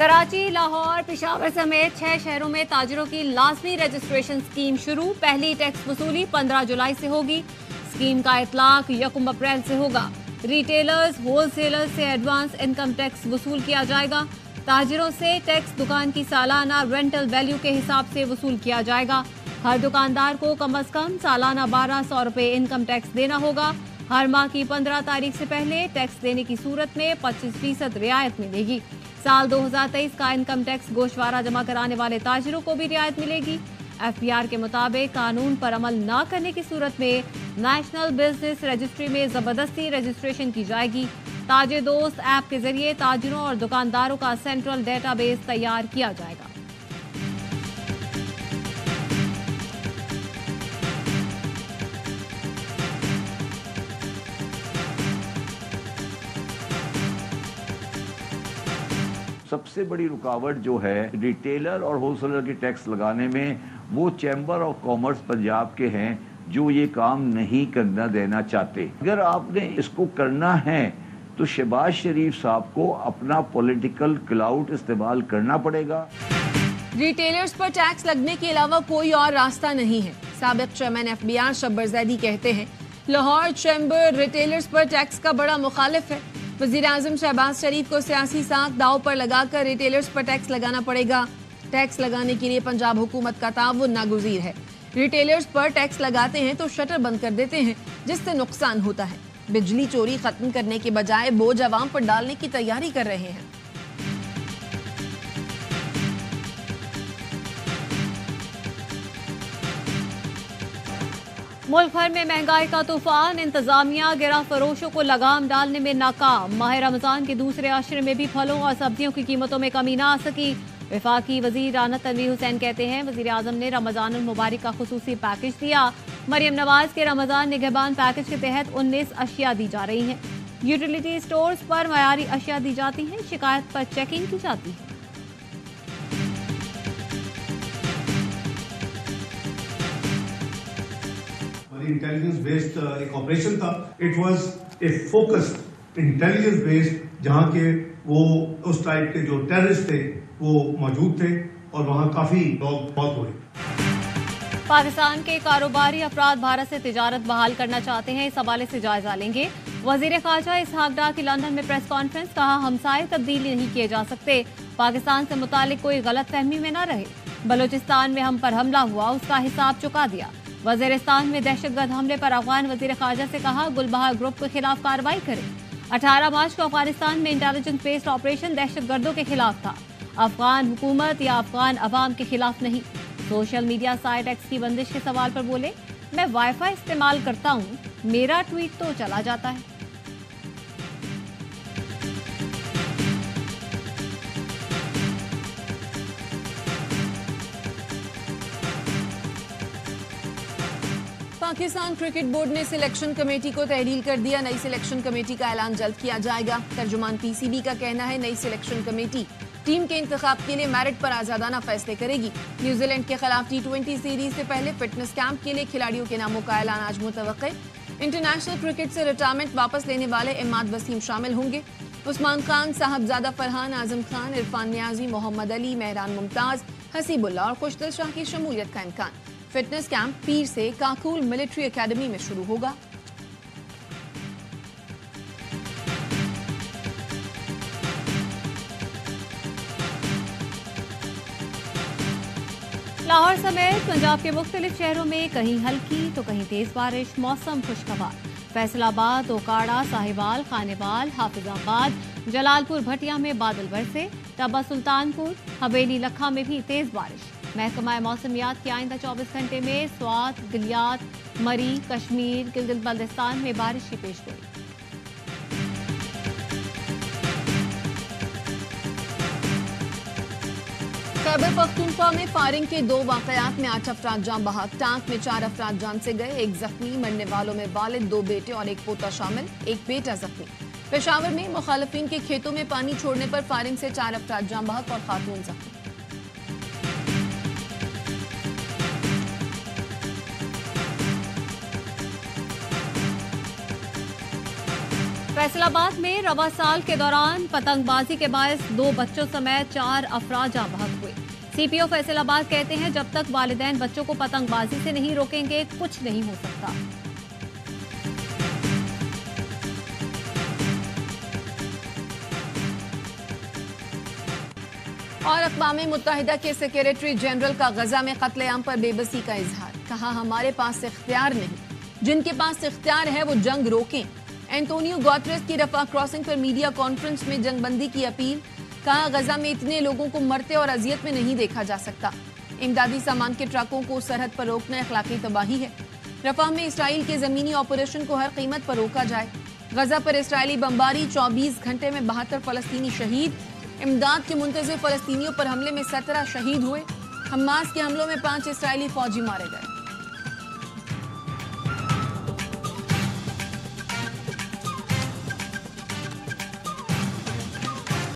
कराची, लाहौर, पेशावर समेत 6 शहरों में ताजिरों की लाजमी रजिस्ट्रेशन स्कीम शुरू। पहली टैक्स वसूली 15 जुलाई से होगी। स्कीम का इतलाक 1 अप्रैल से होगा। रिटेलर्स, होलसेलर्स से एडवांस इनकम टैक्स वसूल किया जाएगा। ताजिरों से टैक्स दुकान की सालाना रेंटल वैल्यू के हिसाब से वसूल किया जाएगा। हर दुकानदार को कम अज कम सालाना 1200 रुपए इनकम टैक्स देना होगा। हर माह की 15 तारीख से पहले टैक्स देने की सूरत में 25% रियायत मिलेगी। साल 2023 का इनकम टैक्स गोशवारा जमा कराने वाले ताजिरों को भी रियायत मिलेगी। FBR के मुताबिक कानून पर अमल न करने की सूरत में नेशनल बिजनेस रजिस्ट्री में जबरदस्ती रजिस्ट्रेशन की जाएगी। ताजिर दोस्त ऐप के जरिए ताजिरों और दुकानदारों का सेंट्रल डेटाबेस तैयार किया जाएगा। सबसे बड़ी रुकावट जो है रिटेलर और होलसेलर की टैक्स लगाने में, वो चैम्बर ऑफ कॉमर्स पंजाब के हैं जो ये काम नहीं करना देना चाहते। अगर आपने इसको करना है तो शहबाज शरीफ साहब को अपना पॉलिटिकल क्लाउड इस्तेमाल करना पड़ेगा। रिटेलर्स पर टैक्स लगने के अलावा कोई और रास्ता नहीं है। साबिक चेयरमैन FBR शब्बर जैदी कहते हैं लाहौर चैम्बर रिटेलर्स पर टैक्स का बड़ा मुखालिफ है। वज़ीर-ए-आज़म शहबाज शरीफ को सियासी साख दाव पर लगाकर रिटेलर्स पर टैक्स लगाना पड़ेगा। टैक्स लगाने के लिए पंजाब हुकूमत का ताउन नागुज़ीर है। रिटेलर्स पर टैक्स लगाते हैं तो शटर बंद कर देते हैं, जिससे नुकसान होता है। बिजली चोरी खत्म करने के बजाय बोझ अवाम पर डालने की तैयारी कर रहे हैं। मुल्क भर में महंगाई का तूफान। इंतजामिया गिरा फरोशों को लगाम डालने में नाकाम। माह रमजान के दूसरे आशरे में भी फलों और सब्जियों की कीमतों में कमी ना आ सकी। वफाकी वजीर राना तनवीर हुसैन कहते हैं वजीर आजम ने रमजान मुबारक का खुसूसी पैकेज दिया। मरियम नवाज के रमजान निगहबान पैकेज के तहत 19 अशिया दी जा रही हैं। यूटिलिटी स्टोर्स पर मयारी अशिया दी जाती हैं। शिकायत पर चेकिंग की जाती है। इंटेलिजेंस बेस्ड एक ऑपरेशन था। It was a focused intelligence based, जहां के वो उस टाइप के जो टेररिस्ट थे वो मौजूद थे और वहां काफी लोग मौत हुए। पाकिस्तान के कारोबारी अफराद भारत से तिजारत बहाल करना चाहते हैं। इस हवाले से जायजा लेंगे। वजीर खारजा इसहाक डार की लंदन में प्रेस कॉन्फ्रेंस। कहा हमसाये तब्दीली नहीं किए जा सकते। पाकिस्तान से मुतालिक कोई गलत फहमी में न रहे। बलोचिस्तान में हम पर हमला हुआ, उसका हिसाब चुका दिया। वजीरिस्तान में दहशतगर्द हमले पर अफगान वजीर खारजा से कहा गुलबहार ग्रुप के खिलाफ कार्रवाई करें। 18 मार्च को अफगानिस्तान में इंटेलिजेंस बेस्ड ऑपरेशन दहशतगर्दों के खिलाफ था, अफगान हुकूमत या अफगान अवाम के खिलाफ नहीं। सोशल मीडिया साइट एक्स की बंदिश के सवाल पर बोले मैं वाईफाई इस्तेमाल करता हूँ, मेरा ट्वीट तो चला जाता है। पाकिस्तान क्रिकेट बोर्ड ने सिलेक्शन कमेटी को तहरील कर दिया। नई सिलेक्शन कमेटी का ऐलान जल्द किया जाएगा। तर्जुमान PCB का कहना है नई सिलेक्शन कमेटी टीम के इंतखाब के लिए मेरिट पर आजादाना फैसले करेगी। न्यूजीलैंड के खिलाफ T20 सीरीज से पहले फिटनेस कैंप के लिए खिलाड़ियों के नामों का ऐलान आज मुतवक्के। इंटरनेशनल क्रिकेट से रिटायरमेंट वापस लेने वाले इमाद वसीम शामिल होंगे। उस्मान खान, साहबजादा फरहान, आजम खान, इरफान नियाजी, मोहम्मद अली, मेहरान मुमताज, हसीबुल्ला और खुशदिल शाह की शमूलियत का इम्कान। फिटनेस कैंप पीर से काकूल मिलिट्री एकेडमी में शुरू होगा। लाहौर समेत पंजाब के मुख्तलिफ शहरों में कहीं हल्की तो कहीं तेज बारिश। मौसम खुशगवार। फैसलाबाद, ओकाड़ा, साहिवाल, खानेवाल, हाफिजाबाद, जलालपुर, भटिया में बादल बरसे। तबा, सुल्तानपुर, हवेली, लखा में भी तेज बारिश। महकमा मौसमियात के आइंदा 24 घंटे में स्वात, गिलियात, मरी, कश्मीर, गिलगित बल्तिस्तान में बारिश की पेशगोई। खैबर पख्तूनख्वा में फायरिंग के 2 वाकयात में 8 अफराद जान बहक। टांक में 4 अफराद जान से गए, 1 जख्मी। मरने वालों में वालिद, 2 बेटे और 1 पोता शामिल, 1 बेटा जख्मी। पेशावर में मुखालिफिन के खेतों में पानी छोड़ने पर फायरिंग से 4 अफराद जान बहक और खातून जख्मी। फैसलाबाद में रवा साल के दौरान पतंगबाजी के बायस 2 बच्चों समेत 4 अफराद जाँ बहक हुए। सीपीओ फैसलाबाद कहते हैं जब तक वालिदैन बच्चों को पतंगबाजी से नहीं रोकेंगे कुछ नहीं हो सकता। और अक़वाम मुत्तहिदा के सेक्रेटरी जनरल का गजा में कत्लेआम पर बेबसी का इजहार। कहा हमारे पास इख्तियार नहीं, जिनके पास इख्तियार है वो जंग रोकें। एंटोनियो गुतेरेस की रफा क्रॉसिंग पर मीडिया कॉन्फ्रेंस में जंगबंदी की अपील। कहा गजा में इतने लोगों को मरते और अजियत में नहीं देखा जा सकता। इमदादी सामान के ट्रकों को सरहद पर रोकना अखलाकी तबाही है। रफा में इसराइल के जमीनी ऑपरेशन को हर कीमत पर रोका जाए। गजा पर इसराइली बमबारी, 24 घंटे में 72 फलस्तीनी शहीद। इमदाद के मुंतज़िर फलस्तीनियों पर हमले में 17 शहीद हुए। हमास के हमलों में 5 इसराइली फौजी मारे गए।